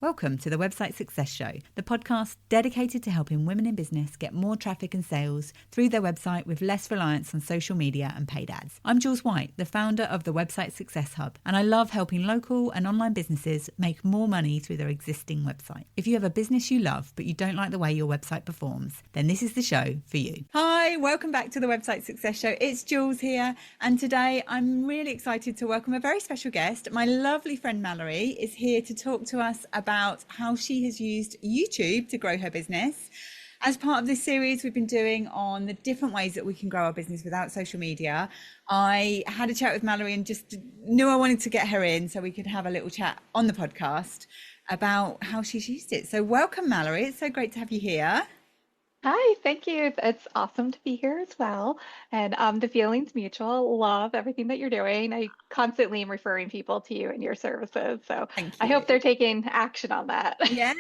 Welcome to the Website Success Show, the podcast dedicated to helping women in business get more traffic and sales through their website with less reliance on social media and paid ads. I'm Jules White, the founder of the Website Success Hub, and I love helping local and online businesses make more money through their existing website. If you have a business you love, but you don't like the way your website performs, then this is the show for you. Hi, welcome back to the Website Success Show. It's Jules here, and today I'm really excited to welcome a very special guest. My lovely friend Mallory is here to talk to us about how she has used YouTube to grow her business. As part of this series we've been doing on the different ways that we can grow our business without social media, I had a chat with Mallory and just knew I wanted to get her in so we could have a little chat on the podcast about how she's used it. So welcome, Mallory. It's so great to have you here. Hi, thank you. It's awesome to be here as well. And the feeling's mutual. Love everything that you're doing. I constantly am referring people to you and your services. So Thank I hope you. they're taking action on that. Yeah,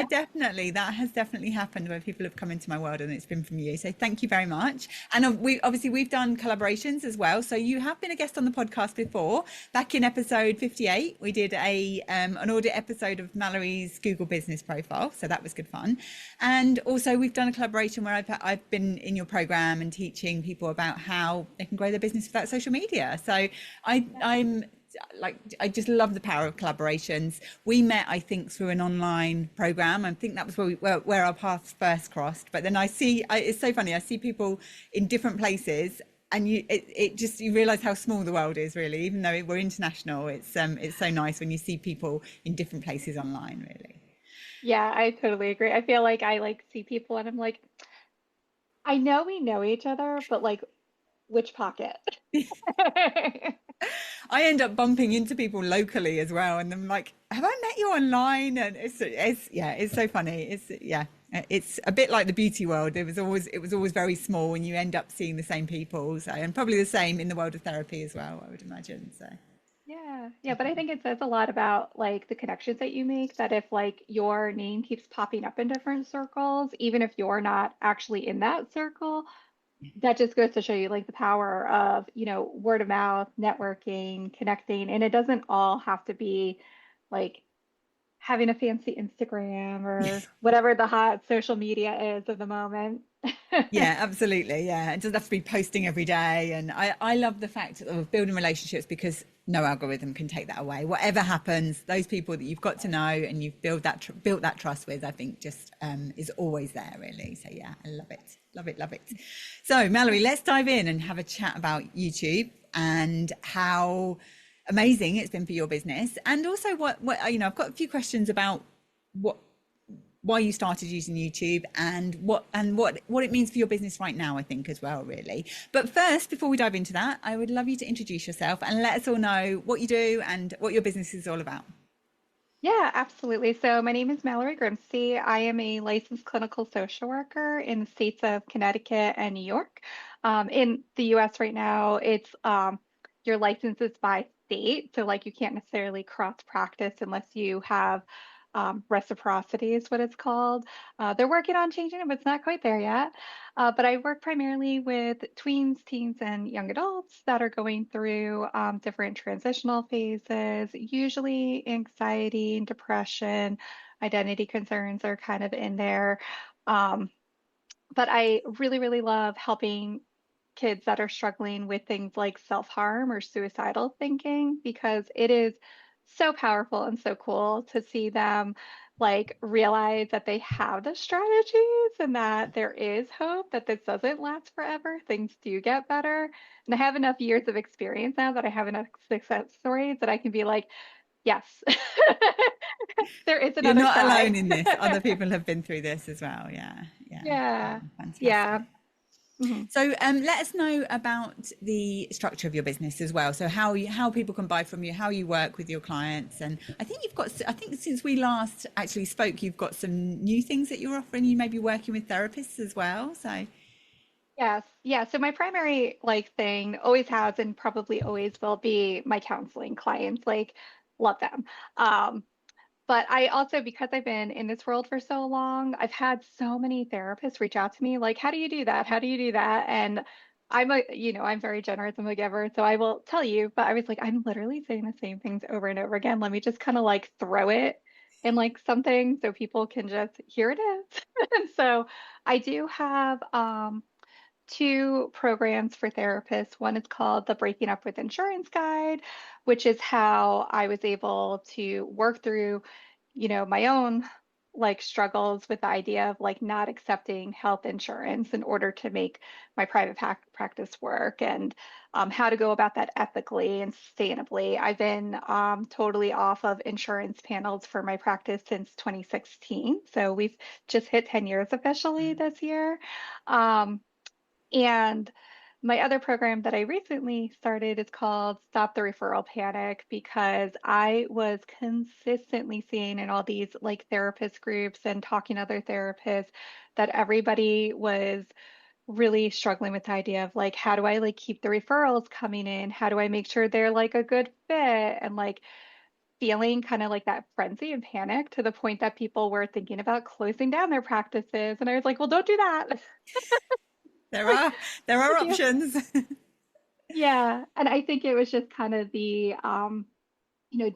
definitely. That has definitely happened where people have come into my world and it's been from you. So thank you very much. And we've done collaborations as well. So you have been a guest on the podcast before. Back in episode 58, we did an audit episode of Mallory's Google business profile. So that was good fun. And also we've done a collaboration where I've been in your program and teaching people about how they can grow their business without social media. So I just love the power of collaborations. We met, I think, through an online program. I think that was where our paths first crossed. But then it's so funny. I see people in different places, and you realize how small the world is, really. Even though we're international, it's so nice when you see people in different places online, really. Yeah, I totally agree. I feel like I see people and I'm like, I know we know each other, but which pocket? I end up bumping into people locally as well, and I'm like, "Have I met you online?" And it's so funny. It's a bit like the beauty world. It was always very small, and you end up seeing the same people. So, and probably the same in the world of therapy as well, I would imagine. So, Yeah, but I think it says a lot about the connections that you make, that if your name keeps popping up in different circles, even if you're not actually in that circle, that just goes to show you the power of, word of mouth, networking, connecting, and it doesn't all have to be like having a fancy Instagram or whatever the hot social media is of the moment. yeah, absolutely. Yeah, it doesn't have to be posting every day. And I love the fact of building relationships because no algorithm can take that away. Whatever happens, those people that you've got to know and you've built that trust with, I think just is always there, really. So yeah, I love it. Love it, love it. So Mallory, let's dive in and have a chat about YouTube and how amazing it's been for your business. And also what I've got a few questions about why you started using YouTube and what it means for your business right now, I think, as well, really. But first, before we dive into that, I would love you to introduce yourself and let us all know what you do and what your business is all about. Yeah, absolutely. So my name is Mallory Grimste. I am a licensed clinical social worker in the states of Connecticut and New York. In the US right now, it's your license is by state. So you can't necessarily cross practice unless you have reciprocity is what it's called. They're working on changing it, but it's not quite there yet. But I work primarily with tweens, teens, and young adults that are going through different transitional phases. Usually anxiety and depression, identity concerns are kind of in there. But I really, really love helping kids that are struggling with things like self-harm or suicidal thinking, because it is so powerful and so cool to see them realize that they have the strategies and that there is hope, that this doesn't last forever. Things do get better. And I have enough years of experience now that I have enough success stories that I can be like, yes, there is You're another not alone side. in this. Other people have been through this as well. Yeah. Yeah. Fantastic. Yeah. Mhm. So let us know about the structure of your business as well. So how people can buy from you, how you work with your clients. And I think since we last actually spoke, you've got some new things that you're offering. You may be working with therapists as well. So Yes. Yeah. So my primary thing always has and probably always will be my counseling clients. Love them. But I also, because I've been in this world for so long, I've had so many therapists reach out to me like, how do you do that? How do you do that? And I'm very generous. I'm a giver, so I will tell you, but I was like, I'm literally saying the same things over and over again. Let me just kind of throw it in like something so people can just here it is. And so I do have two programs for therapists. One is called the Breaking Up with Insurance Guide, which is how I was able to work through, my own like struggles with the idea of like not accepting health insurance in order to make my private practice work, and how to go about that ethically and sustainably. I've been totally off of insurance panels for my practice since 2016. So we've just hit 10 years officially this year. Um, and my other program that I recently started is called Stop the Referral Panic, because I was consistently seeing in all these like therapist groups and talking to other therapists that everybody was really struggling with the idea of like, how do I like keep the referrals coming in? How do I make sure they're like a good fit? And like feeling kind of like that frenzy and panic to the point that people were thinking about closing down their practices. And I was like, well, don't do that. There Like, are there are if you options. Yeah, and I think it was just kind of the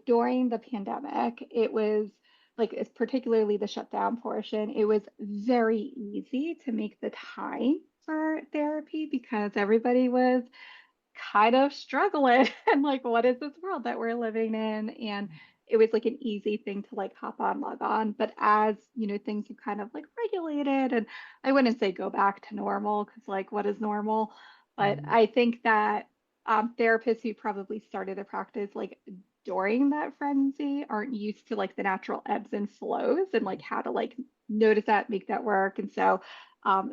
during the pandemic, it was like it's particularly the shutdown portion, it was very easy to make the time for therapy because everybody was kind of struggling and like what is this world that we're living in? And it was like an easy thing to like hop on, log on. But as things have kind of like regulated, and I wouldn't say go back to normal because like what is normal? But I think that therapists who probably started a practice like during that frenzy aren't used to like the natural ebbs and flows and like how to like notice that, make that work. And so,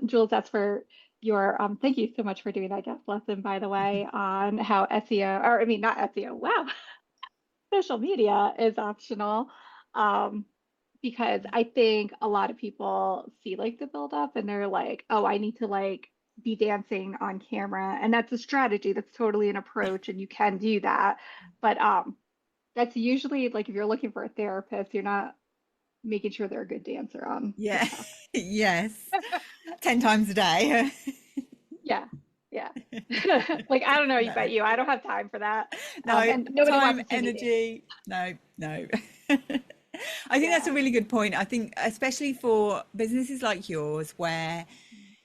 Jules, that's for your thank you so much for doing that guest lesson, by the way, on how SEO, or I mean not SEO, wow, social media is optional. Um, because I think a lot of people see like the build up and they're like, oh, I need to like be dancing on camera. And that's a strategy. That's totally an approach, and you can do that. But that's usually like if you're looking for a therapist, you're not making sure they're a good dancer on Yeah. TikTok. Yes. 10 times a day. Yeah. Yeah. Like, I don't know No. about you. I don't have time for that. No, And nobody wants time, to see me dance. energy. No, no. I think that's a Yeah. really good point. I think, especially for businesses like yours, where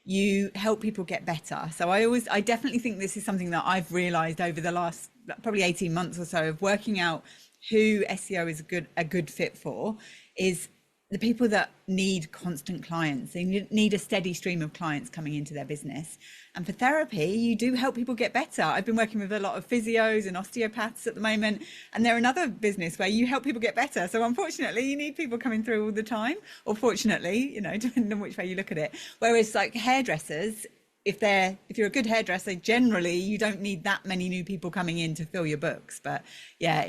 you help people get better. So I definitely think this is something that I've realized over the last probably 18 months or so of working out who SEO is a good fit for is the people that need constant clients. They need a steady stream of clients coming into their business. And for therapy, you do help people get better. I've been working with a lot of physios and osteopaths at the moment, and they're another business where you help people get better. So unfortunately, you need people coming through all the time, or fortunately, depending on which way you look at it. Whereas like hairdressers, if you're a good hairdresser, generally you don't need that many new people coming in to fill your books. But yeah,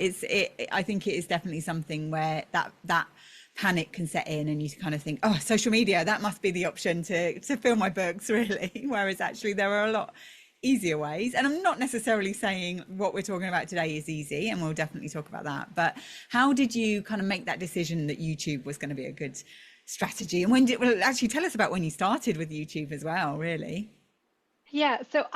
I think it is definitely something where that panic can set in and you kind of think, oh, social media, that must be the option to fill my books, really. Whereas actually there are a lot easier ways. And I'm not necessarily saying what we're talking about today is easy, and we'll definitely talk about that. But how did you kind of make that decision that YouTube was going to be a good strategy? And well, actually tell us about when you started with YouTube as well, really. Yeah, so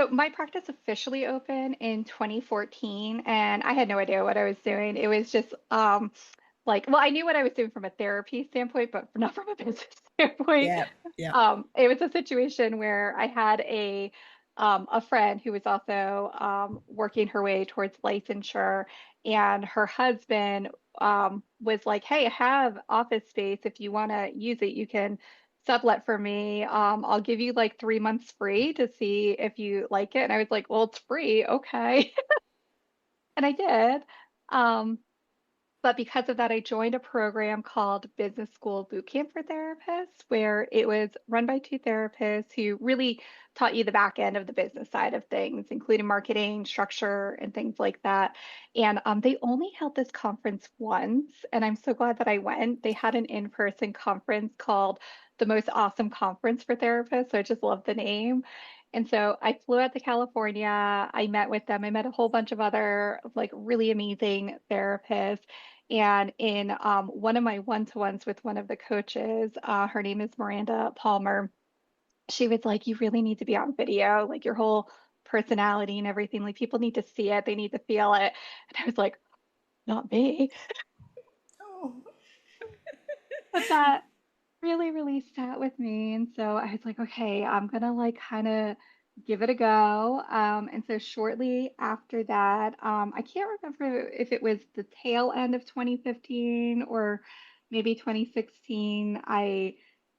my practice officially opened in 2014, and I had no idea what I was doing. It was just like, well, I knew what I was doing from a therapy standpoint, but not from a business standpoint. Yeah, yeah. It was a situation where I had a friend who was also working her way towards licensure, and her husband was like, "Hey, I have office space. If you want to use it, you can sublet for me. I'll give you like 3 months free to see if you like it." And I was like, "Well, it's free, okay." And I did. Um, but because of that, I joined a program called Business School Bootcamp for Therapists, where it was run by two therapists who really taught you the back end of the business side of things, including marketing, structure, and things like that. And they only held this conference once, and I'm so glad that I went. They had an in-person conference called the Most Awesome Conference for Therapists. So I just love the name. And so I flew out to California. I met with them. I met a whole bunch of other like really amazing therapists. And in one of my one-to-ones with one of the coaches, her name is Miranda Palmer, she was like, "You really need to be on video, like your whole personality and everything. Like people need to see it, they need to feel it." And I was like, "Not me." Oh. that really, really sat with me. And so I was like, okay, I'm gonna like kind of give it a go. And so shortly after that, I can't remember if it was the tail end of 2015 or maybe 2016, I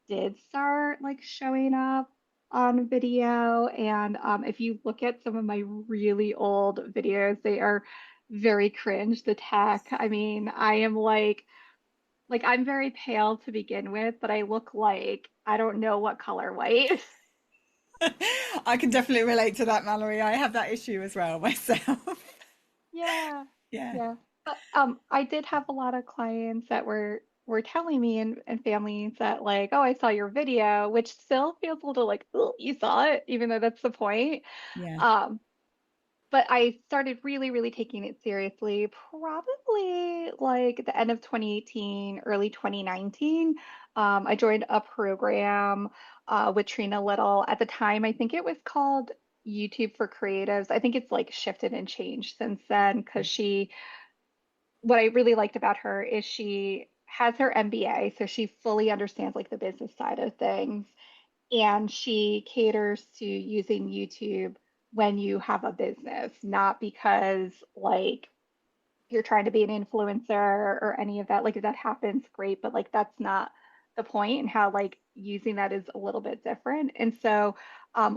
did start like showing up on video. And if you look at some of my really old videos, they are very cringe. The tech, I mean, I am like I'm very pale to begin with, but I look like I don't know what color white. I can definitely relate to that, Mallory. I have that issue as well myself. Yeah. Yeah. Yeah. But I did have a lot of clients that were telling me and families that like, oh, I saw your video, which still feels a little like, oh, you saw it, even though that's the point. Yeah. Um, but I started really, really taking it seriously probably like the end of 2018, early 2019. I joined a program with Trina Little. At the time, I think it was called YouTube for Creatives. I think it's like shifted and changed since then because what I really liked about her is she has her MBA, so she fully understands like the business side of things and she caters to using YouTube when you have a business, not because like you're trying to be an influencer or any of that. Like if that happens, great, but like that's not the point and how like using that is a little bit different. And so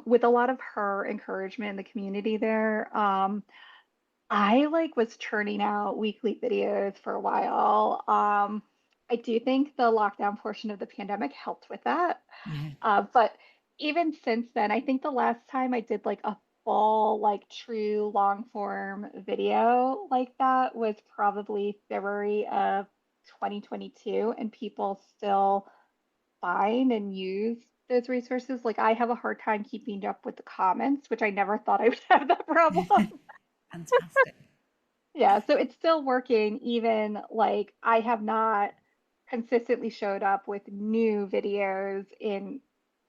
with a lot of her encouragement in the community there, I like was churning out weekly videos for a while. I do think the lockdown portion of the pandemic helped with that. Yeah. But even since then, I think the last time I did like a full, like true long form video like that was probably February of 2022, and people still find and use those resources. Like I have a hard time keeping up with the comments, which I never thought I would have that problem. Fantastic. Yeah, so it's still working, even like I have not consistently showed up with new videos in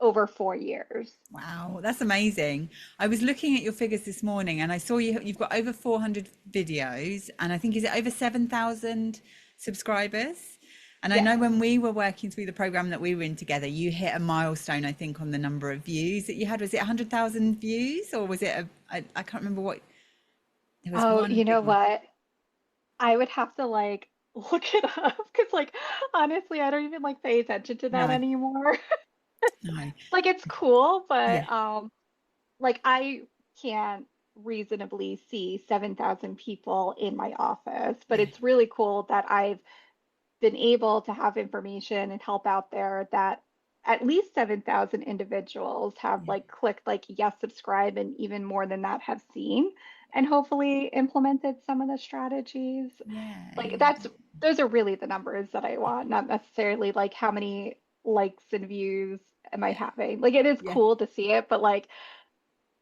over 4 years. Wow, that's amazing. I was looking at your figures this morning and I saw you've got over 400 videos and I think is it over 7,000 subscribers? And I Yes. know when we were working through the program that we were in together, you hit a milestone, I think, on the number of views that you had. Was it 100,000 views or was it I can't remember what, there was Oh, one you know big one. what? I would have to like look it up because like honestly, I don't even like pay attention to that No, anymore. no. Like it's cool, Yeah, but like I can't reasonably see 7,000 people in my office, but yeah, it's really cool that I've been able to have information and help out there that at least 7,000 individuals have yeah, like clicked like yes, subscribe, and even more than that have seen and hopefully implemented some of the strategies. yeah, Like yeah. those are really the numbers that I want, not necessarily like how many likes and views am I Yeah. having. Like it is Yeah. cool to see it, but like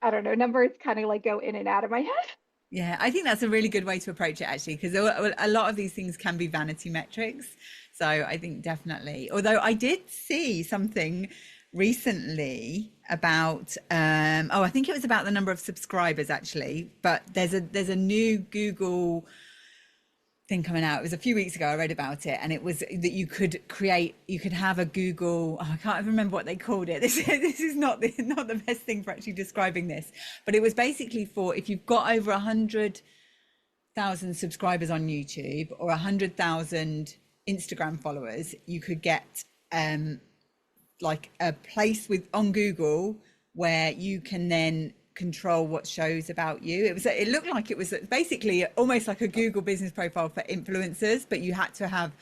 I don't know, numbers kind of like go in and out of my head. Yeah, I think that's a really good way to approach it actually, because a lot of these things can be vanity metrics. So I think definitely, although I did see something recently about I think it was about the number of subscribers actually, but there's a new Google thing coming out. It was a few weeks ago. I read about it, and it was that you could have a Google. Oh, I can't even remember what they called it. This is not the best thing for actually describing this, but it was basically for if you've got over 100,000 subscribers on YouTube or 100,000 Instagram followers, you could get like a place with on Google where you can then control what shows about you. It looked like it was basically almost like a Google business profile for influencers, but you had to have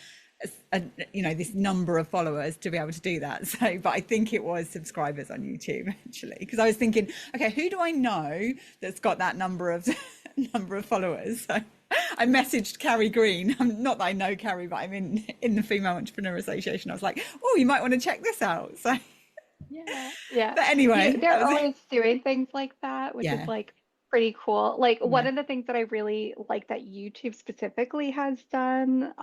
this number of followers to be able to do that. So but I think it was subscribers on YouTube actually, because I was thinking, okay, who do I know that's got that number of number of followers? So I messaged Carrie Green. Not that I know Carrie, but I'm in the Female Entrepreneur Association. I was like, oh, you might want to check this out. So Yeah, yeah. but anyway, that They're was it. always doing things like that, which is Yeah, like pretty cool. Like one yeah. of the things that I really like that YouTube specifically has done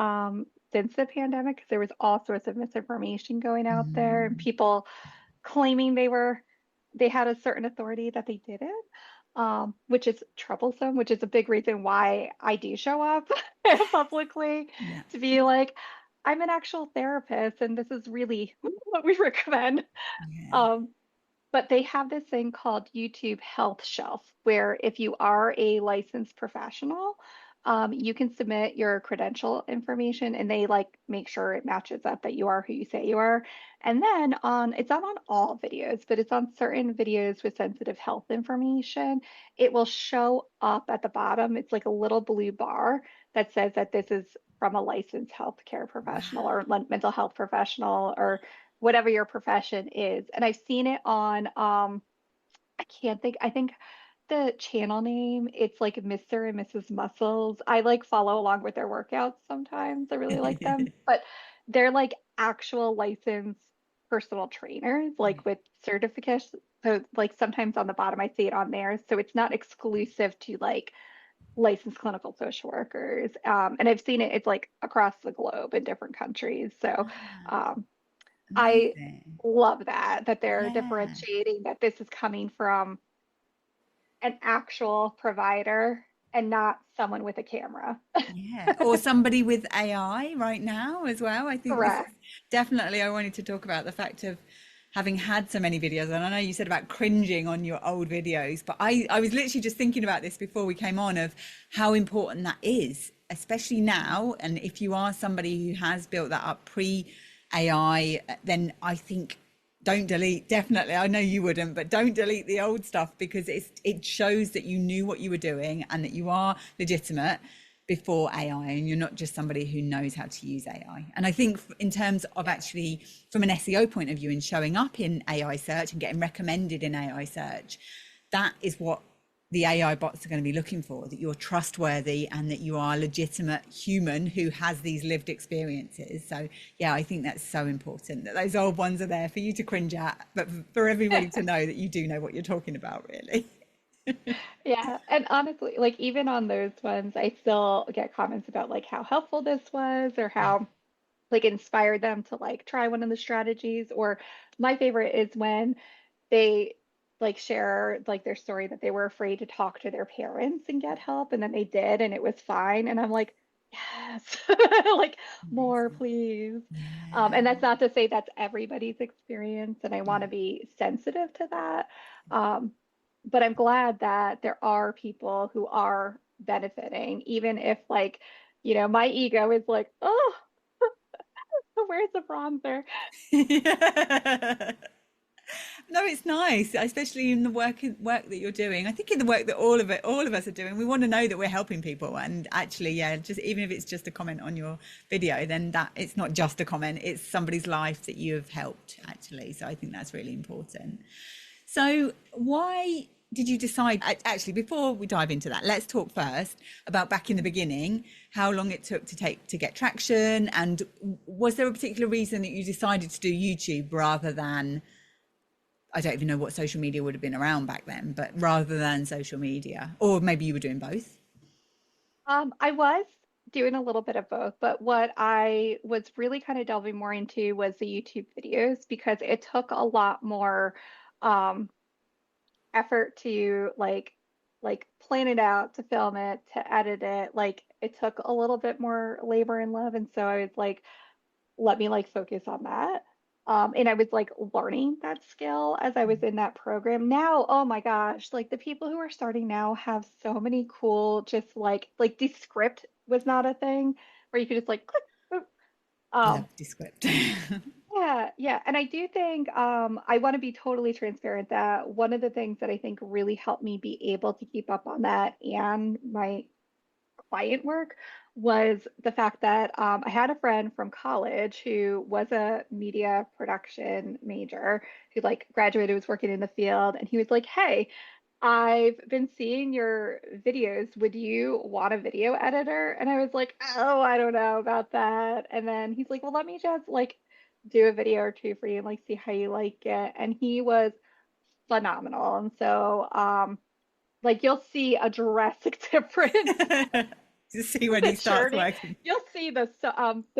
since the pandemic, because there was all sorts of misinformation going out there and Mm, people claiming they had a certain authority that they didn't, which is troublesome, which is a big reason why I do show up publicly yeah, to be like, I'm an actual therapist, and this is really what we recommend. Yeah. Um, but they have this thing called YouTube Health Shelf, where if you are a licensed professional, you can submit your credential information and they like make sure it matches up that you are who you say you are. And then it's not on all videos, but it's on certain videos with sensitive health information. It will show up at the bottom. It's like a little blue bar that says that this is from a licensed healthcare professional or Wow. mental health professional or whatever your profession is. And I've seen it on I can't think I think the channel name, it's like Mr. and Mrs. Muscles. I like follow along with their workouts sometimes. I really like them. But they're like actual licensed personal trainers, like with certificates. So like sometimes on the bottom I see it on there. So it's not exclusive to like licensed clinical social workers. And I've seen it, it's like across the globe in different countries. So Ah, um, I amazing. love that they're Yeah. differentiating that this is coming from an actual provider and not someone with a camera. Yeah, or somebody with AI right now as well. I think this is Correct. definitely, I wanted to talk about the fact of having had so many videos. And I know you said about cringing on your old videos, but I was literally just thinking about this before we came on of how important that is, especially now. And if you are somebody who has built that up pre AI, then I think don't delete, definitely, I know you wouldn't, but don't delete the old stuff because it shows that you knew what you were doing and that you are legitimate before AI and you're not just somebody who knows how to use AI. And I think in terms of Yeah. actually from an SEO point of view and showing up in AI search and getting recommended in AI search, that is what the AI bots are going to be looking for, that you're trustworthy and that you are a legitimate human who has these lived experiences. So yeah, I think that's so important that those old ones are there for you to cringe at, but for everybody to know that you do know what you're talking about, really. Yeah. And honestly, like even on those ones, I still get comments about like how helpful this was or how like inspired them to like try one of the strategies. Or my favorite is when they like share like their story that they were afraid to talk to their parents and get help and then they did and it was fine and I'm like yes like more Amazing. please. Yeah. And that's not to say that's everybody's experience and I want Yeah. to be sensitive to that. um, but I'm glad that there are people who are benefiting even if like my ego is like oh where's the bronzer. Yeah. No, it's nice, especially in the work that you're doing. I think in the work that all of us are doing, we want to know that we're helping people. And actually, yeah, just even if it's just a comment on your video, then that it's not just a comment, it's somebody's life that you have helped actually. So I think that's really important. So why did you decide, actually, before we dive into that, let's talk first about back in the beginning, how long it took to get traction, and was there a particular reason that you decided to do YouTube rather than, I don't even know what social media would have been around back then, but rather than social media, or maybe you were doing both. I was doing a little bit of both, but what I was really kind of delving more into was the YouTube videos because it took a lot more um, effort to like plan it out, to film it, to edit it. Like it took a little bit more labor and love, and so I was like, let me like focus on that. And I was like learning that skill as I was in that program. Now, oh my gosh, like the people who are starting now have so many cool, just like Descript was not a thing where you could just like click. Boop. Um, Love Descript. yeah, yeah. And I do think I want to be totally transparent that one of the things that I think really helped me be able to keep up on that and my client work was the fact that I had a friend from college who was a media production major who like graduated, was working in the field, and he was like, "Hey, I've been seeing your videos. Would you want a video editor?" And I was like, "Oh, I don't know about that." And then he's like, "Well, let me just like do a video or two for you and like see how you like it." And he was phenomenal. And so like you'll see a drastic difference To see when he starts maturity. working. You'll see the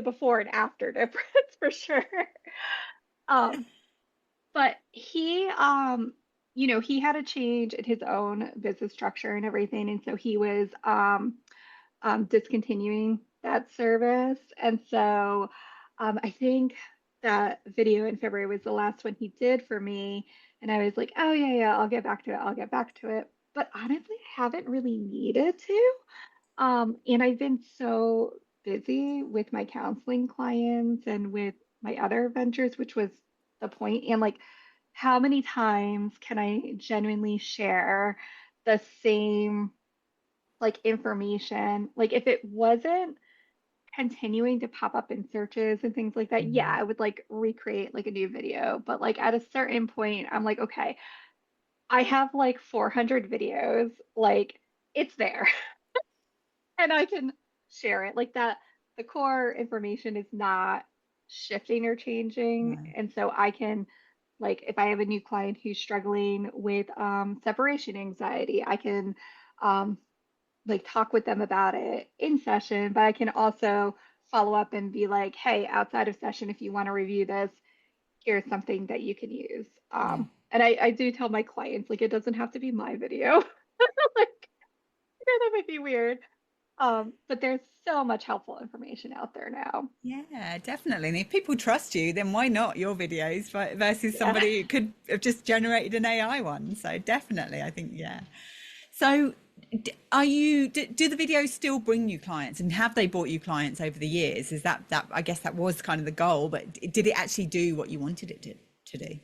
before and after difference for sure. Um, but he had a change in his own business structure and everything, and so he was discontinuing that service, and so I think that video in February was the last one he did for me. And I was like, oh, yeah, yeah, I'll get back to it. I'll get back to it. But honestly, I haven't really needed to. And I've been so busy with my counseling clients and with my other ventures, which was the point. And like, how many times can I genuinely share the same like information? Like, if it wasn't continuing to pop up in searches and things like that, yeah, Mm. I would like recreate like a new video. But like at a certain point, I'm like, okay, I have like 400 videos, like it's there and I can share it. Like that, the core information is not shifting or changing. No. And so I can, like, if I have a new client who's struggling with separation anxiety, I can um, like talk with them about it in session, but I can also follow up and be like, hey, outside of session, if you want to review this, here's something that you can use. Yeah. And I do tell my clients, like, it doesn't have to be my video. Like, that might be weird. But there's so much helpful information out there now. Yeah, definitely. And if people trust you, then why not your videos versus Yeah. somebody who could have just generated an AI one? So definitely, I think, yeah. So do the videos still bring you clients, and have they brought you clients over the years? Is that I guess that was kind of the goal, but did it actually do what you wanted it to do?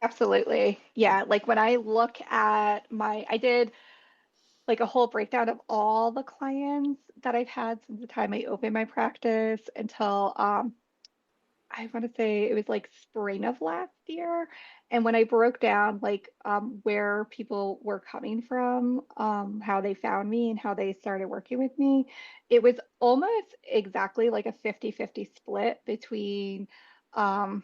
Absolutely. Yeah. Like when I look at I did like a whole breakdown of all the clients that I've had since the time I opened my practice until I want to say it was like spring of last year. And when I broke down like where people were coming from, how they found me and how they started working with me, it was almost exactly like a 50-50 split between um,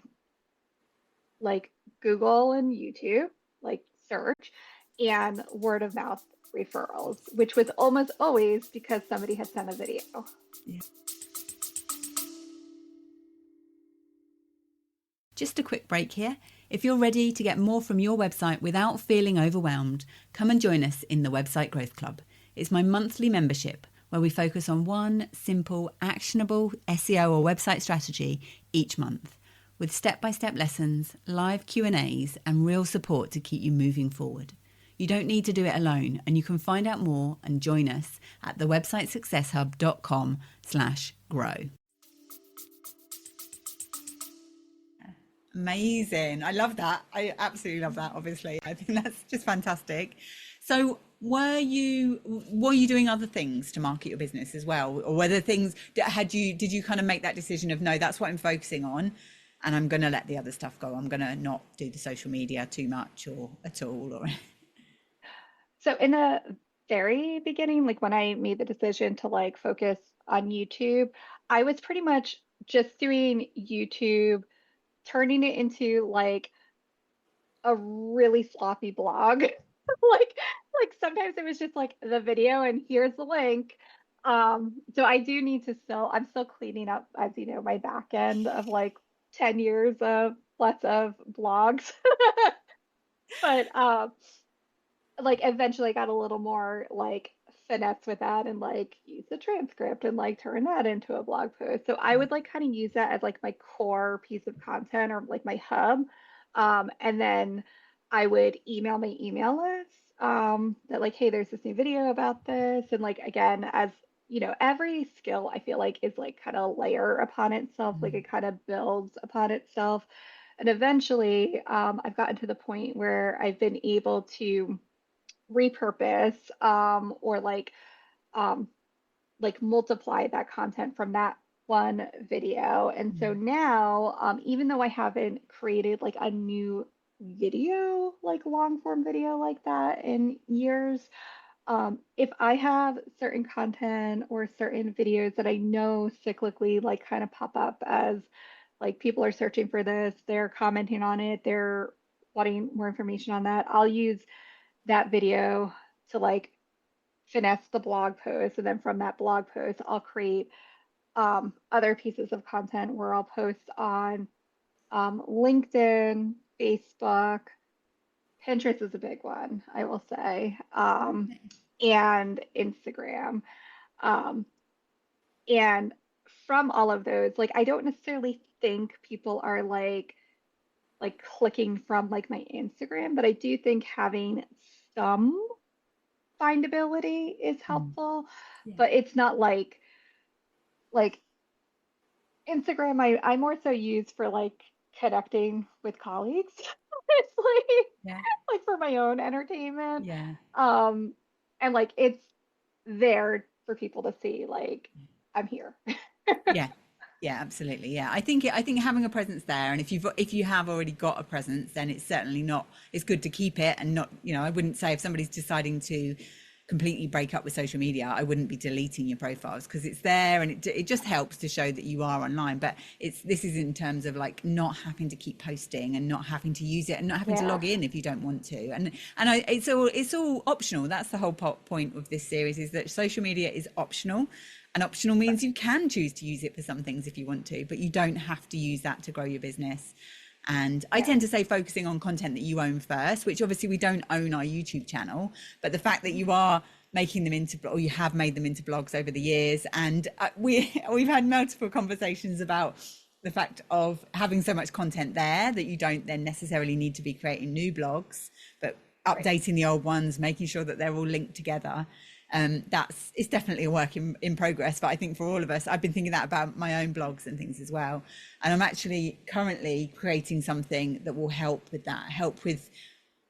like Google and YouTube, like search, and word of mouth referrals, which was almost always because somebody had sent a video. Just a quick break here. If you're ready to get more from your website without feeling overwhelmed, come and join us in the Website Growth Club. It's my monthly membership where we focus on one simple, actionable SEO or website strategy each month, with step-by-step lessons, live Q&As, and real support to keep you moving forward. You don't need to do it alone, and you can find out more and join us at thewebsitesuccesshub.com/grow. Amazing. I love that. I absolutely love that, obviously. I think that's just fantastic. So were you doing other things to market your business as well? Or whether things did you kind of make that decision of no, that's what I'm focusing on and I'm gonna let the other stuff go. I'm gonna not do the social media too much or at all or So in the very beginning, like when I made the decision to like focus on YouTube, I was pretty much just doing YouTube, turning it into like a really sloppy blog. Like sometimes it was just like the video and here's the link. So I do need to I'm still cleaning up, as you know, my back end of like 10 years of lots of blogs. But like eventually I got a little more like finesse with that and like use the transcript and like turn that into a blog post. So I would like kind of use that as like my core piece of content or like my hub. And then I would email my email list that like, hey, there's this new video about this. And like again, as you know, every skill I feel like is like kind of layer upon itself, like it kind of builds upon itself. And eventually, I've gotten to the point where I've been able to repurpose or um, like multiply that content from that one video. And so now, even though I haven't created like a new video, like long form video like that in years, if I have certain content or certain videos that I know cyclically like kind of pop up as like people are searching for this, they're commenting on it, they're wanting more information on that, I'll use that video to like finesse the blog post. And then from that blog post, I'll create other pieces of content where I'll post on LinkedIn, Facebook, Pinterest is a big one, I will say, and Instagram. Um, and from all of those, like I don't necessarily think people are like clicking from like my Instagram, but I do think having some findability is Mm. helpful, Yeah. but it's not like Instagram I more so use for like connecting with colleagues. It's Yeah. like for my own entertainment. Yeah. Um and like it's there for people to see like I'm here. Yeah. Yeah, absolutely. Yeah. I think having a presence there, and if you have already got a presence, then it's certainly not, it's good to keep it and not, I wouldn't say if somebody's deciding to completely break up with social media, I wouldn't be deleting your profiles because it's there and it just helps to show that you are online. But this is in terms of like not having to keep posting and not having to use it and not having to Yeah, log in if you don't want to. It's all optional. That's the whole point of this series, is that social media is optional. And optional means you can choose to use it for some things if you want to, but you don't have to use that to grow your business. And I yeah, tend to say focusing on content that you own first, which obviously we don't own our YouTube channel, but the fact that you are making them into, or you have made them into blogs over the years. And we've had multiple conversations about the fact of having so much content there that you don't then necessarily need to be creating new blogs, but right. updating the old ones, making sure that they're all linked together. It's definitely a work in progress, but I think for all of us, I've been thinking that about my own blogs and things as well. And I'm actually currently creating something that will help with that, help with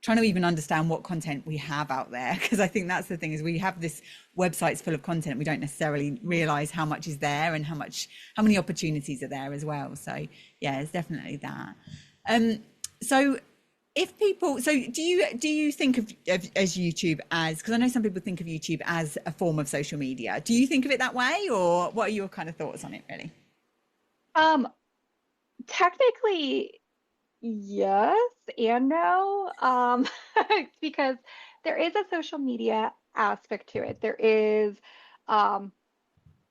trying to even understand what content we have out there, because I think that's the thing, is we have this websites full of content, we don't necessarily realize how much is there and how many opportunities are there as well. So yeah, it's definitely that. So if people, so do you think of as YouTube as, because I know some people think of YouTube as a form of social media, do you think of it that way, or what are your kind of thoughts on it really? Um Technically yes and no. Because there is a social media aspect to it. There is um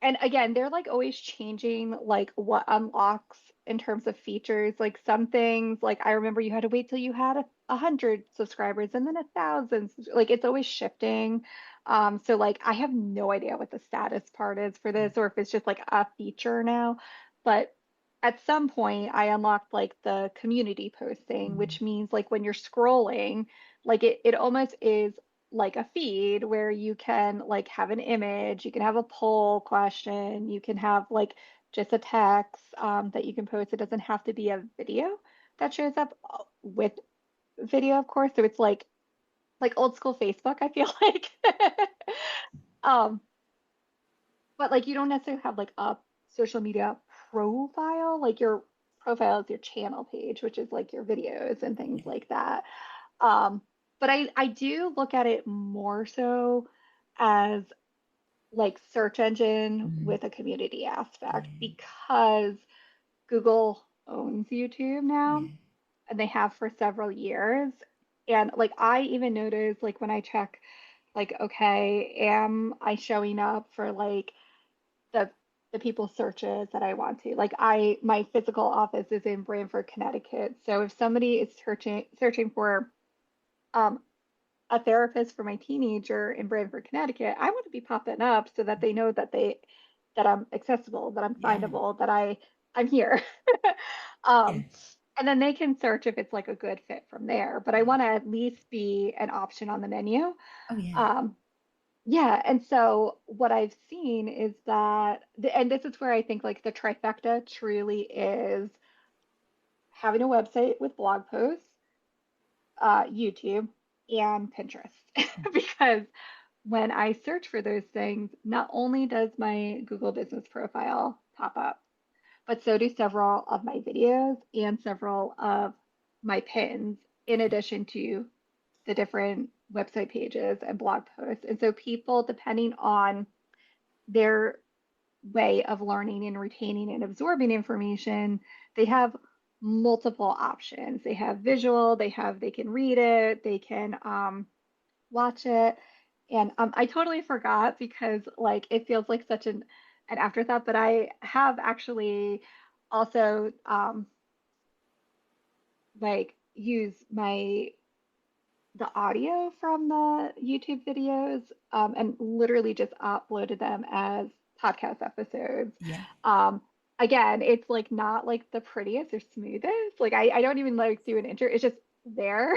and again, they're like always changing like what unlocks in terms of features. Like some things, like I remember you had to wait till you had 100 subscribers and then 1,000. Like it's always shifting. So like I have no idea what the status part is for this or if it's just like a feature now. But at some point I unlocked like the community posting, Mm. which means like when you're scrolling, like it almost is like a feed where you can like have an image, you can have a poll question, you can have like just a text that you can post. It doesn't have to be a video that shows up with video, of course. So it's like old school Facebook, I feel like. um, but like you don't necessarily have like a social media profile. Like your profile is your channel page, which is like your videos and things like that. Um, but I do look at it more so as like search engine Mm. with a community aspect Yeah. because Google owns YouTube now Yeah. and they have for several years. And like I even notice like when I check like okay, am I showing up for like the the people's searches that I want to? Like my physical office is in Branford, Connecticut. So if somebody is searching for um a therapist for my teenager in Branford, Connecticut, I want to be popping up so that they know that I'm accessible, that I'm Yeah. findable, that I'm here. Yeah. um, and then they can search if it's like a good fit from there. But I want to at least be an option on the menu. Oh yeah. Um, yeah, and so what I've seen is that, and this is where I think like the trifecta truly is having a website with blog posts, YouTube, and Pinterest. Because when I search for those things, not only does my Google business profile pop up, but so do several of my videos and several of my pins, in addition to the different website pages and blog posts. And so people, depending on their way of learning and retaining and absorbing information, they have multiple options. They have visual, they can read it, they can watch it. And I totally forgot because like it feels like such an afterthought, but I have actually also like used the audio from the YouTube videos and literally just uploaded them as podcast episodes. Yeah. Um, Again, it's like not like the prettiest or smoothest. Like I don't even like do an intro. It's just there.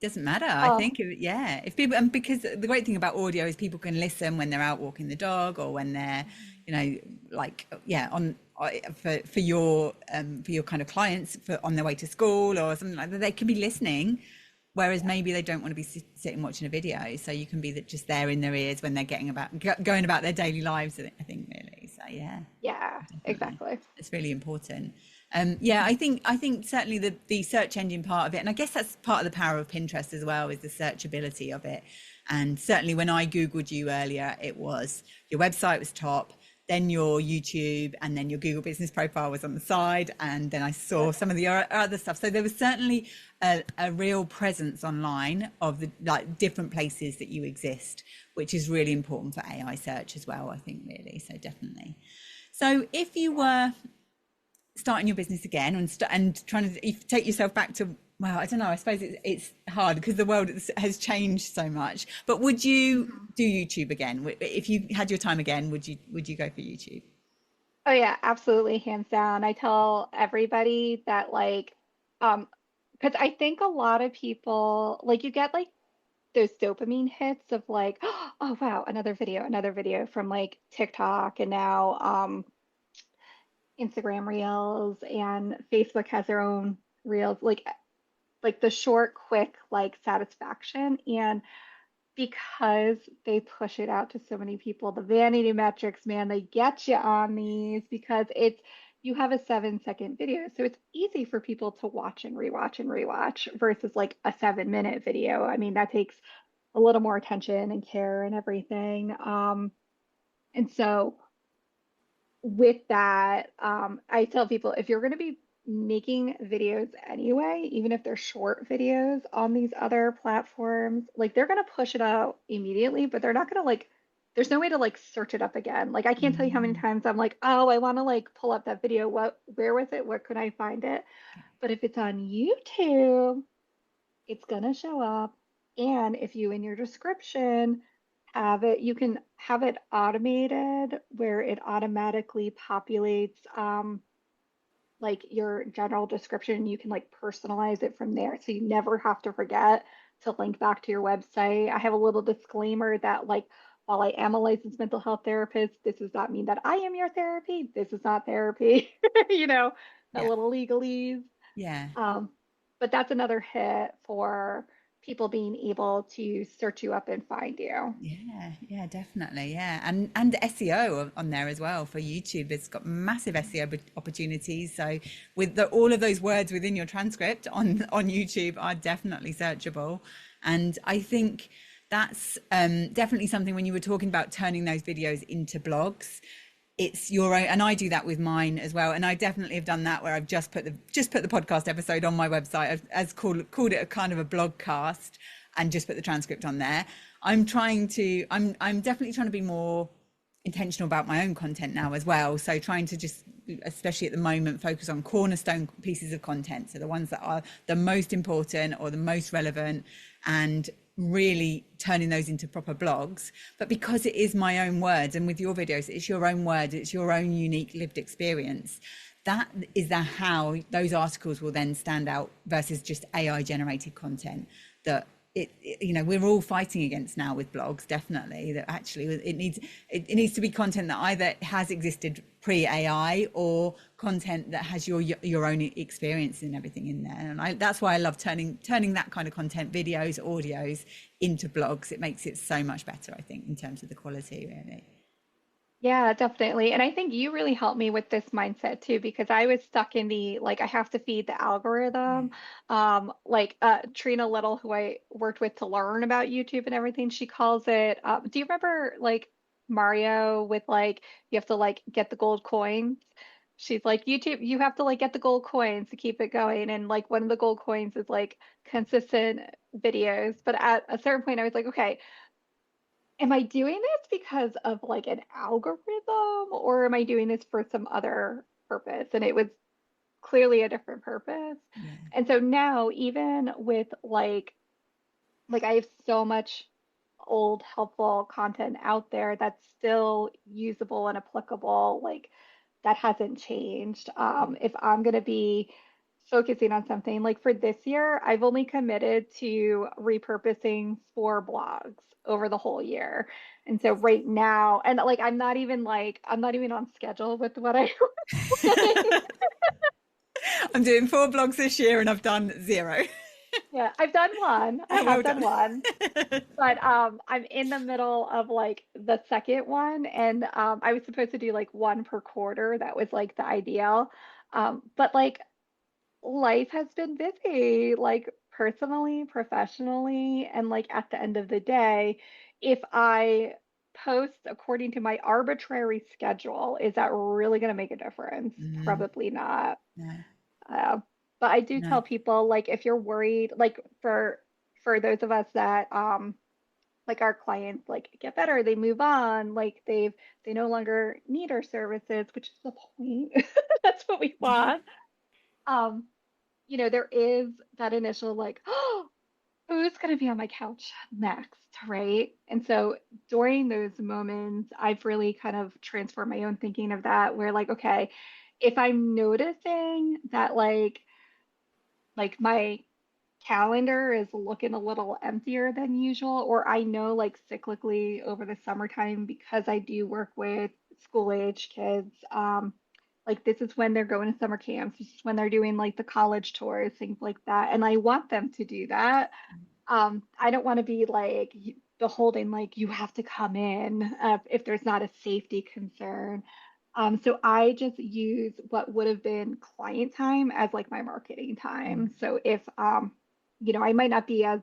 Doesn't matter. I Um, think, yeah, if people, and because the great thing about audio is people can listen when they're out walking the dog or when they're, like, yeah, on for your kind of clients for on their way to school or something like that, they can be listening. Whereas maybe they don't want to be sitting watching a video, so you can be just there in their ears when they're going about their daily lives. I think really, so yeah, yeah, definitely, exactly. it's really important. Yeah, I think certainly the search engine part of it, and I guess that's part of the power of Pinterest as well, is the searchability of it. And certainly when I googled you earlier, it was your website was top, then your YouTube, and then your Google business profile was on the side, and then I saw Yep. some of the other stuff. So there was certainly a real presence online of the like different places that you exist, which is really important for AI search as well, I think, really. So definitely. So if you were starting your business again and trying to take yourself back to, well, I don't know, I suppose it's hard because the world has changed so much, but would you Mhm. do YouTube again? If you had your time again, would you go for YouTube? Oh yeah, absolutely, hands down. I tell everybody that um, because I think a lot of people like you get like those dopamine hits of like, oh wow, another video from like TikTok and now Instagram Reels and Facebook has their own Reels, like the short, quick like satisfaction. And because they push it out to so many people, the vanity metrics, man, they get you on these because it's you have a 7 second video. So it's easy for people to watch and rewatch versus like a 7 minute video. I mean, that takes a little more attention and care and everything. And so with that, I tell people if you're going to be making videos anyway, even if they're short videos on these other platforms, like they're going to push it out immediately, but they're not going to like, there's no way to like search it up again. Like I can't tell you how many Mm, times I'm like, oh, I want to like pull up that video. Where was it? Where could I find it? But if it's on YouTube, it's going to show up. And if you in your description have it, you can have it automated where it automatically populates like your general description. You can like personalize it from there. So you never have to forget to link back to your website. I have a little disclaimer that like while I am a licensed mental health therapist, this does not mean that I am your therapy. This is not therapy, you know, that yeah, little legalese. yeah. Um, but that's another hit for people being able to search you up and find you. Yeah, yeah, definitely. Yeah. And SEO on there as well for YouTube. It's got massive SEO opportunities. So with all of those words within your transcript on YouTube are definitely searchable. And I think that's definitely something when you were talking about turning those videos into blogs, it's your own, and I do that with mine as well, and I definitely have done that where I've just put the podcast episode on my website as called it a kind of a blogcast, and just put the transcript on there. I'm definitely trying to be more intentional about my own content now as well, so trying to just, especially at the moment, focus on cornerstone pieces of content, so the ones that are the most important or the most relevant, and really turning those into proper blogs. But because it is my own words, and with your videos it's your own words, it's your own unique lived experience, that is how those articles will then stand out versus just AI generated content that we're all fighting against now with blogs, definitely, that actually it needs to be content that either has existed pre AI or content that has your own experience and everything in there. And that's why I love turning that kind of content, videos, audios, into blogs. It makes it so much better, I think, in terms of the quality, really. Yeah, definitely. And I think you really helped me with this mindset too, because I was stuck in the like I have to feed the algorithm. Like Trina Little, who I worked with to learn about YouTube and everything, she calls it, do you remember like Mario with like you have to like get the gold coins? She's like, YouTube, you have to like get the gold coins to keep it going. And like one of the gold coins is like consistent videos. But at a certain point, I was like, okay, am I doing this because of like an algorithm or am I doing this for some other purpose? And it was clearly a different purpose. Yeah. And so now even with like I have so much old helpful content out there that's still usable and applicable. Like that hasn't changed. If I'm going to be focusing on something like for this year, I've only committed to repurposing 4 blogs over the whole year. And so right now, and like I'm not even on schedule with what I was. I'm doing 4 blogs this year and I've done 0. Yeah, I've done one. I Well have done done. one. But I'm in the middle of like the second one, and I was supposed to do like one per quarter. That was like the ideal. But like life has been busy, like personally, professionally, and like at the end of the day, if I post according to my arbitrary schedule, is that really going to make a difference? Mm, Probably not. no, Uh, but I do no. tell people like if you're worried, like for those of us that like our clients like get better, they move on, like they no longer need our services, which is the point. That's what we want. Um, there is that initial like, oh, who's going to be on my couch next, right? And so during those moments, I've really kind of transformed my own thinking of that, where like, okay, if I'm noticing that like my calendar is looking a little emptier than usual, or I know like cyclically over the summertime because I do work with school age kids, like this is when they're going to summer camps, this is when they're doing like the college tours, things like that. And I want them to do that. I don't want to be like beholding, like you have to come in if there's not a safety concern. So I just use what would have been client time as like my marketing Mm. time. So if I might not be as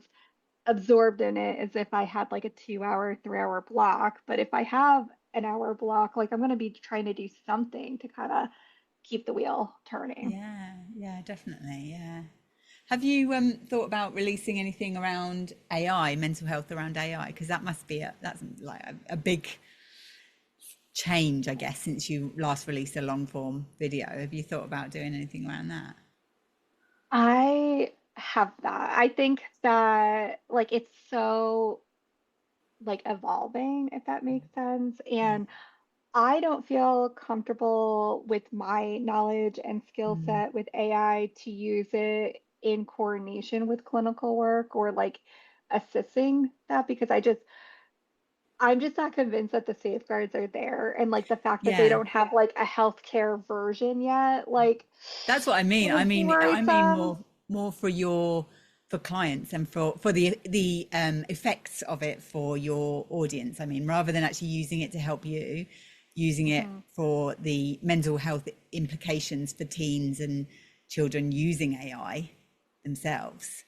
absorbed in it as if I had like a 2 hour, 3 hour block, but if I have an hour block, like I'm going to be trying to do something to kind of keep the wheel turning. Yeah, yeah, definitely. Yeah. Have you thought about releasing anything around AI, mental health around AI? Because that's like a big change, I guess, since you last released a long form video. Have you thought about doing anything around that? I have that. I think that like it's so like evolving, if that makes sense. Yeah. And I don't feel comfortable with my knowledge and skill Mm. set with AI to use it in coordination with clinical work or like assisting that because I'm just not convinced that the safeguards are there and like the fact that they Yeah. don't have like a healthcare version yet, like That's what I mean. I would be mean, I mean worrisome. more for clients and for the effects of it for your audience. I mean, rather than actually using it to help you, using it Mhm. for the mental health implications for teens and children using AI themselves.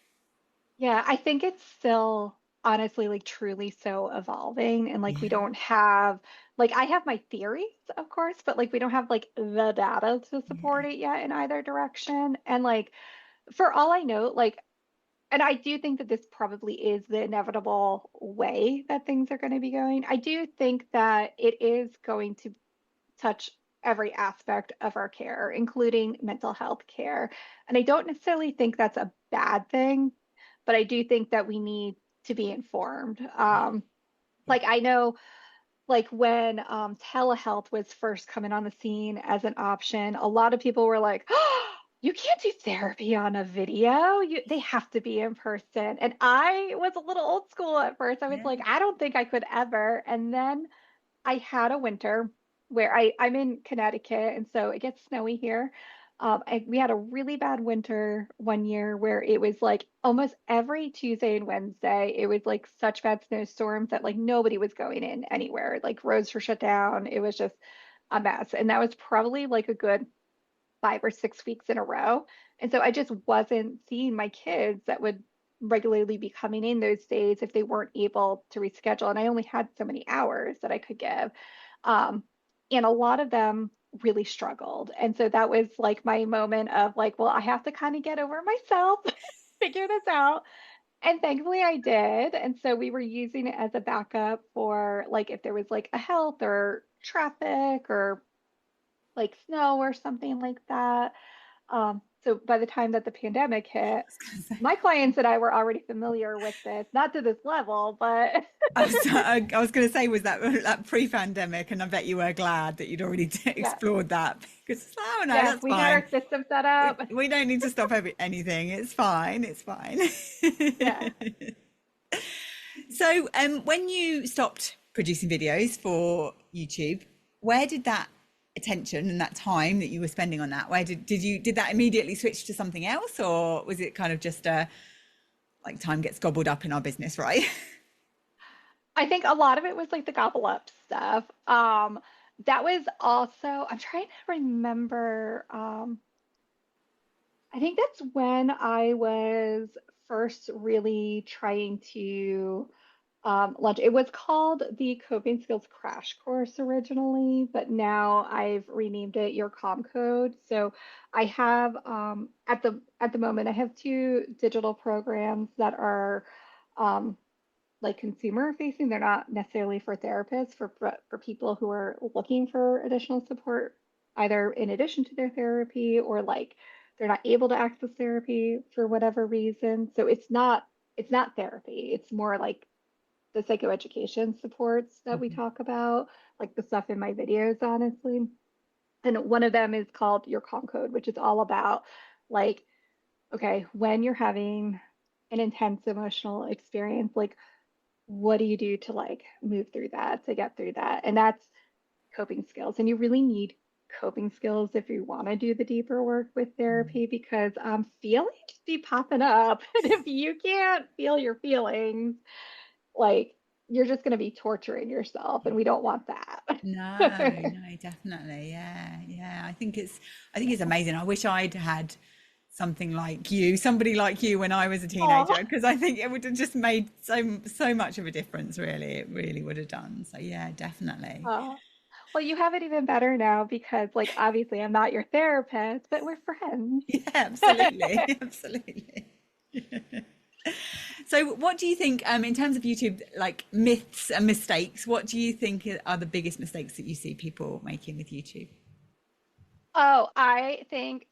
Yeah, I think it's still honestly like truly so evolving and like we Yeah. don't have like I have my theories, of course, but like we don't have like the data to Yeah. support it yet in either direction. And like for all I know, like and I do think that this probably is the inevitable way that things are going to be going. I do think that it is going to touch every aspect of our care, including mental health care. And I don't necessarily think that's a bad thing, but I do think that we need to be informed. Yeah. Like I know, like when telehealth was first coming on the scene as an option, a lot of people were like, "Oh, you can't do therapy on a video. They have to be in person." And I was a little old school at first. I was Yeah. like, I don't think I could ever. And then I had a winter where I'm in Connecticut, and so it gets snowy here. We had a really bad winter one year where it was like almost every Tuesday and Wednesday, it was like such bad snowstorms that like nobody was going in anywhere. Like roads were shut down. It was just a mess. And that was probably like a good 5 or 6 weeks in a row. And so I just wasn't seeing my kids that would regularly be coming in those days if they weren't able to reschedule. And I only had so many hours that I could give. Um, and a lot of them really struggled. And so that was like my moment of like, well, I have to kind of get over myself, figure this out. And thankfully I did. And so we were using it as a backup for like if there was like a health or traffic or like snow or something like that. So by the time that the pandemic hit, was gonna say, my clients and I were already familiar with this, not to this level, but I was going to say, was that pre-pandemic? And I bet you were glad that you'd already yeah, explored that because oh no, yes, that's we had fine. our system set up. We don't need to stop anything. It's fine. It's fine. Yeah. So, when you stopped producing videos for YouTube, where did that attention and that time that you were spending on that, where did that immediately switch to something else, or was it kind of just like time gets gobbled up in our business, right? I think a lot of it was like the gobble up stuff. That was also, I'm trying to remember, I think that's when I was first really trying to launch. It was called the Coping Skills Crash Course originally, but now I've renamed it Your Com Code. So I have at the moment I have two digital programs that are um, like consumer facing. They're not necessarily for therapists, for people who are looking for additional support, either in addition to their therapy or like they're not able to access therapy for whatever reason. So it's not therapy. It's more like the psychoeducation supports that we talk about, like the stuff in my videos, honestly. And one of them is called Your Con Code, which is all about like, okay, when you're having an intense emotional experience, like what do you do to like move through that, to get through that? And that's coping skills. And you really need coping skills if you want to do the deeper work with therapy because feelings be popping up. And if you can't feel your feelings, like you're just going to be torturing yourself, and we don't want that. No, no, definitely. Yeah, yeah. I think it's amazing. I wish I'd had somebody like you when I was a Oh, teenager, because I think it would have just made so much of a difference, really. It really would have done. So yeah, definitely. oh. Well, you have it even better now because, like, obviously I'm not your therapist, but we're friends. Yeah, absolutely. Absolutely. So what do you think, in terms of YouTube, like myths and mistakes, what do you think are the biggest mistakes that you see people making with YouTube? Oh, I think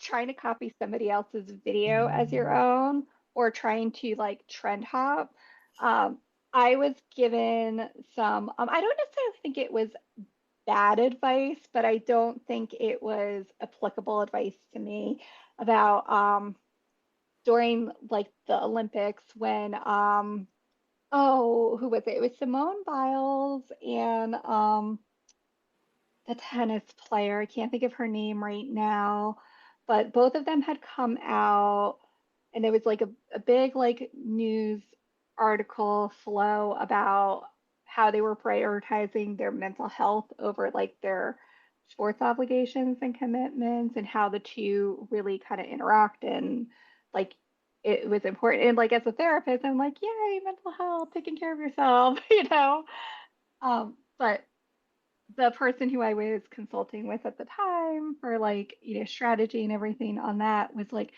trying to copy somebody else's video as your own or trying to like trend hop. Um, I was given some, I don't necessarily think it was bad advice, but I don't think it was applicable advice to me about during like the Olympics when oh, who was it? It was Simone Biles and the tennis player. I can't think of her name right now, but both of them had come out and there was like a big like news article flow about how they were prioritizing their mental health over like their sports obligations and commitments and how the two really kind of interact and like it was important. And like as a therapist, I'm like, yay, mental health, taking care of yourself, but the person who I was consulting with at the time for like, strategy and everything on that was like,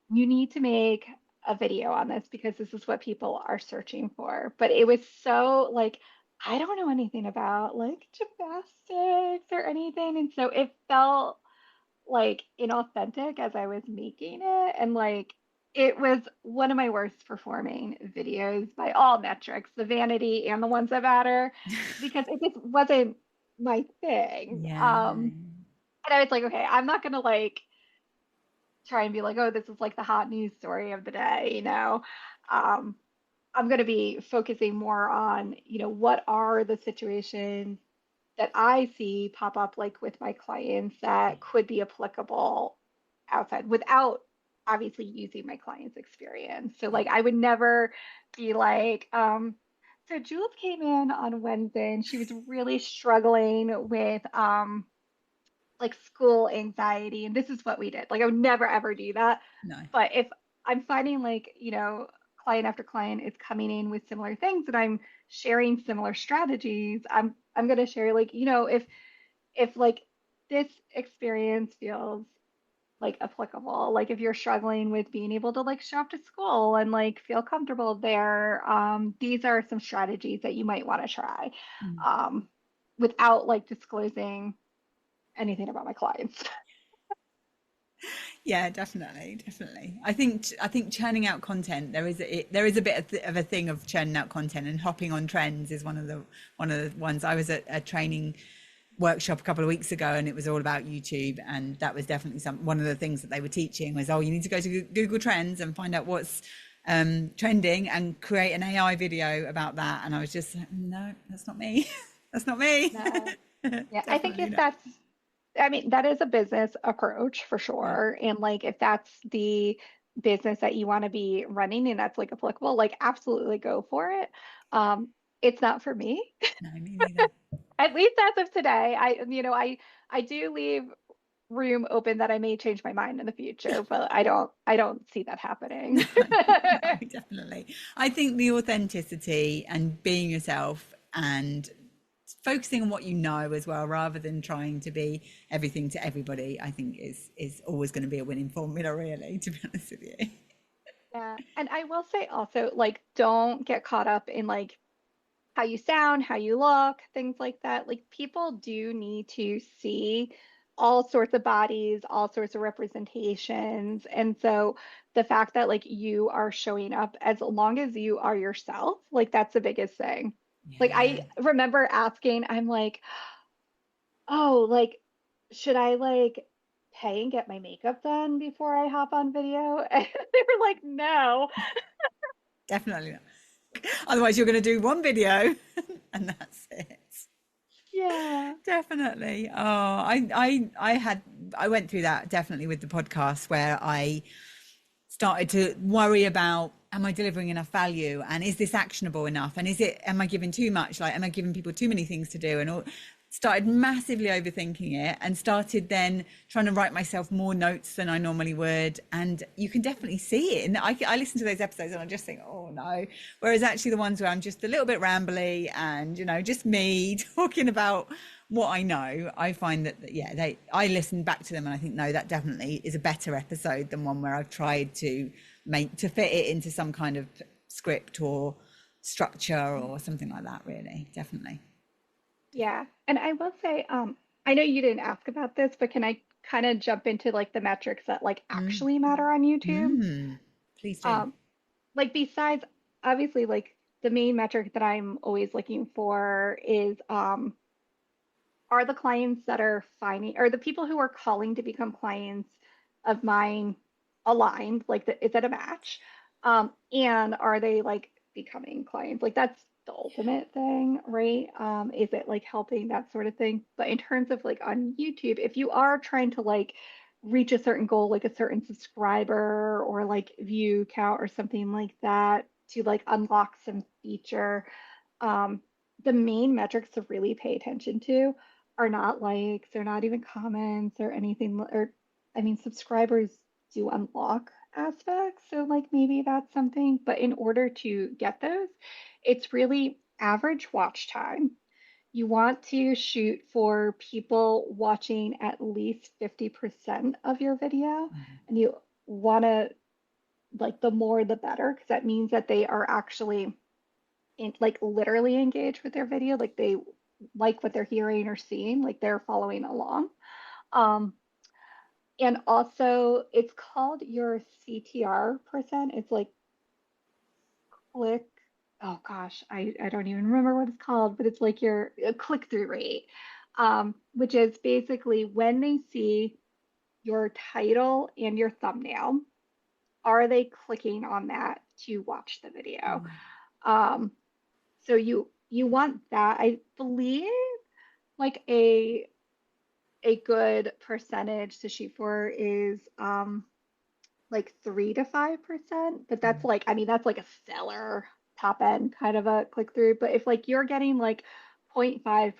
you need to make a video on this because this is what people are searching for. But it was so like, I don't know anything about like gymnastics or anything. And so it felt like inauthentic as I was making it. And like, it was one of my worst performing videos by all metrics, the vanity and the ones that matter, because it just wasn't my thing. Yeah. And I was like, okay, I'm not gonna like try and be like, oh, this is like the hot news story of the day. Um, I'm gonna be focusing more on, what are the situations that I see pop up like with my clients that could be applicable outside without obviously using my client's experience. So like I would never be like, so Julep came in on Wednesday and she was really struggling with like school anxiety and this is what we did. Like I would never ever do that. No. But if I'm finding like, client after client is coming in with similar things and I'm sharing similar strategies, I'm going to share like, if like this experience feels like applicable, like if you're struggling with being able to like show up to school and like feel comfortable there, these are some strategies that you might want to try um, without like disclosing anything about my clients. Yeah, definitely. I think churning out content, there is a bit of a thing of churning out content, and hopping on trends is one of the ones. I was at a training workshop a couple of weeks ago, and it was all about YouTube, and that was definitely one of the things that they were teaching was, oh, you need to go to Google Trends and find out what's trending and create an AI video about that. And I was just like, no, that's not me. That's not me. No. Yeah, I think Definitely if not. that's, I mean, that is a business approach for Yeah. sure. And like, if that's the business that you want to be running and that's like applicable, like, absolutely go for it. Um, it's not for me, No, me neither. at least as of today. I do leave room open that I may change my mind in the future, but I don't see that happening. No, definitely. I think the authenticity and being yourself and focusing on what you know as well, rather than trying to be everything to everybody, I think is always going to be a winning formula, really, to be honest with you. Yeah. And I will say also, like, don't get caught up in like how you sound, how you look, things like that. Like, people do need to see all sorts of bodies, all sorts of representations. And so the fact that like you are showing up as long as you are yourself, like, that's the biggest thing. Like, Yeah. I remember asking, I'm like, oh, like, should I like pay and get my makeup done before I hop on video? And they were like, no. Definitely not. Otherwise, you're going to do one video and that's it. Yeah. Definitely. Oh, I went through that definitely with the podcast, where I started to worry about, am I delivering enough value, and is this actionable enough, and am I giving too much, like, am I giving people too many things to do, and all, started massively overthinking it, and started then trying to write myself more notes than I normally would. And you can definitely see it, and I listen to those episodes and I just think, oh no. Whereas actually the ones where I'm just a little bit rambly and, just me talking about what I know, I find that, yeah, I listen back to them and I think, no, that definitely is a better episode than one where I've tried to fit it into some kind of script or structure or something like that, really. Definitely. Yeah. And I will say, I know you didn't ask about this, but can I kind of jump into like the metrics that like Mm. actually matter on YouTube? Please do. Um, like, besides obviously like the main metric that I'm always looking for is are the clients that are finding, or the people who are calling to become clients of mine, aligned? Like, is that a match? And are they like becoming clients? Like, that's the ultimate thing, right? Is it like helping, that sort of thing? But in terms of like on YouTube, if you are trying to like reach a certain goal, like a certain subscriber or like view count or something like that, to like unlock some feature, um, the main metrics to really pay attention to are not likes, they're not even comments or anything. Or, I mean, subscribers do unlock aspects, so like maybe that's something. But in order to get those, it's really average watch time. You want to shoot for people watching at least 50% of your video, and you want to, like, the more the better, because that means that they are actually like literally engaged with their video, like they like what they're hearing or seeing, like they're following along. Um, and also, it's called your CTR percent. It's like click. Oh gosh, I don't even remember what it's called, but it's like your click through rate, which is basically when they see your title and your thumbnail, are they clicking on that to watch the video? Um, so you want that. I believe like a good percentage to shoot for is like 3 to 5%, but that's like, I mean, that's like a stellar top end kind of a click through. But if like you're getting like 0.5%,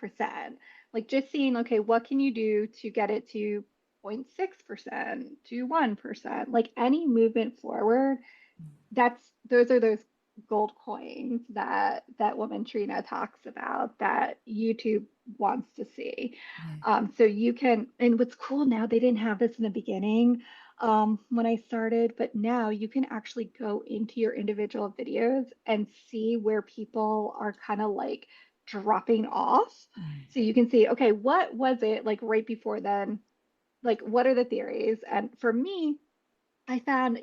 like just seeing, okay, what can you do to get it to 0.6% to 1%, like any movement forward, those are those gold coins that woman Trina talks about, that YouTube wants to see. Yeah. So you can, and what's cool now, they didn't have this in the beginning when I started, but now you can actually go into your individual videos and see where people are kind of like dropping off. So you can see, okay, what was it like right before then? like, what are the theories? And for me, I found,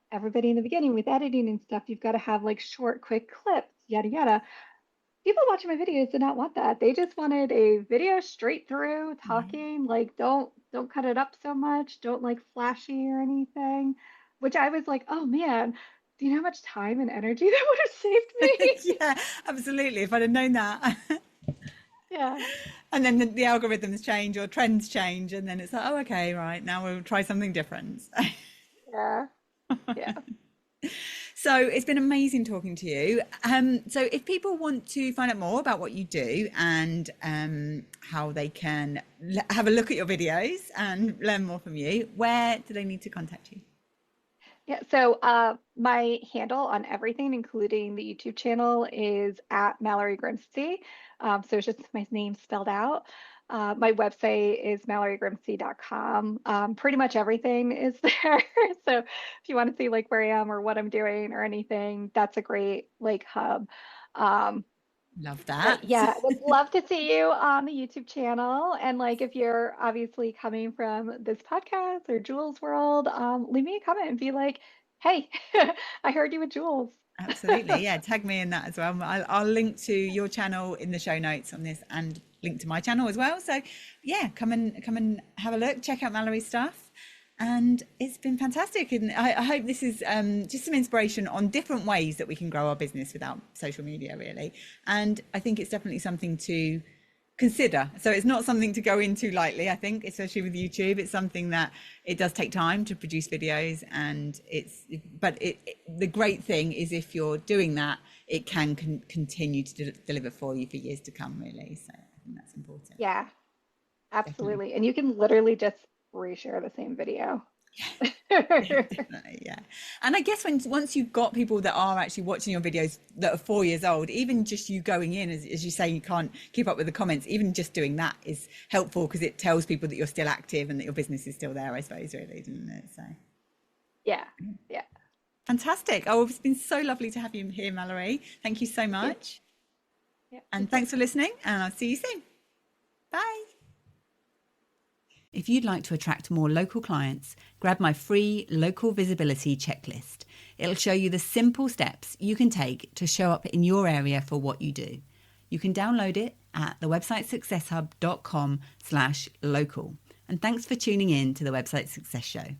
everybody in the beginning with editing and stuff, you've got to have like short, quick clips, yada, yada. People watching my videos did not want that. They just wanted a video straight through Yeah. talking, like don't cut it up so much, don't like flashy or anything, which I was like, oh man, do you know how much time and energy that would have saved me? Yeah, absolutely. If I'd have known that. Yeah. And then the algorithms change or trends change, and then it's like, oh, okay, right, now we'll try something different. Yeah. Yeah. So it's been amazing talking to you. So if people want to find out more about what you do and how they can have a look at your videos and learn more from you, where do they need to contact you? Yeah, so my handle on everything, including the YouTube channel, is at Mallory Grimste. So it's just my name spelled out. My website is MalloryGrimste.com. Pretty much everything is there. So if you want to see like where I am or what I'm doing or anything, that's a great like hub. Um, Love but that. yeah, I would love to see you on the YouTube channel. And like, if you're obviously coming from this podcast or Jules World, leave me a comment and be like, "Hey, I heard you with Jules." Absolutely. Yeah. Tag me in that as well. I'll link to your channel in the show notes on this and link to my channel as well. So yeah, come and have a look, check out Mallory's stuff. And it's been fantastic. And I hope this is just some inspiration on different ways that we can grow our business without social media, really. And I think it's definitely something to consider. So it's not something to go into lightly, I think, especially with YouTube. It's something that it does take time to produce videos, and the great thing is if you're doing that, it can continue to deliver for you for years to come, really. So I think that's important. Yeah, Definitely. absolutely. And you can literally just reshare the same video. Yeah, definitely, yeah. And I guess once you've got people that are actually watching your videos that are 4 years old, even just you going in, as you say, you can't keep up with the comments, even just doing that is helpful because it tells people that you're still active and that your business is still there, I suppose, really, doesn't it? So Yeah, yeah. fantastic. Oh, it's been so lovely to have you here, Mallory. Thank you so Yeah, much. yeah. And Thank you. thanks for listening, and I'll see you soon. Bye. If you'd like to attract more local clients, grab my free local visibility checklist. It'll show you the simple steps you can take to show up in your area for what you do. You can download it at thewebsitesuccesshub.com/local. And thanks for tuning in to the Website Success Show.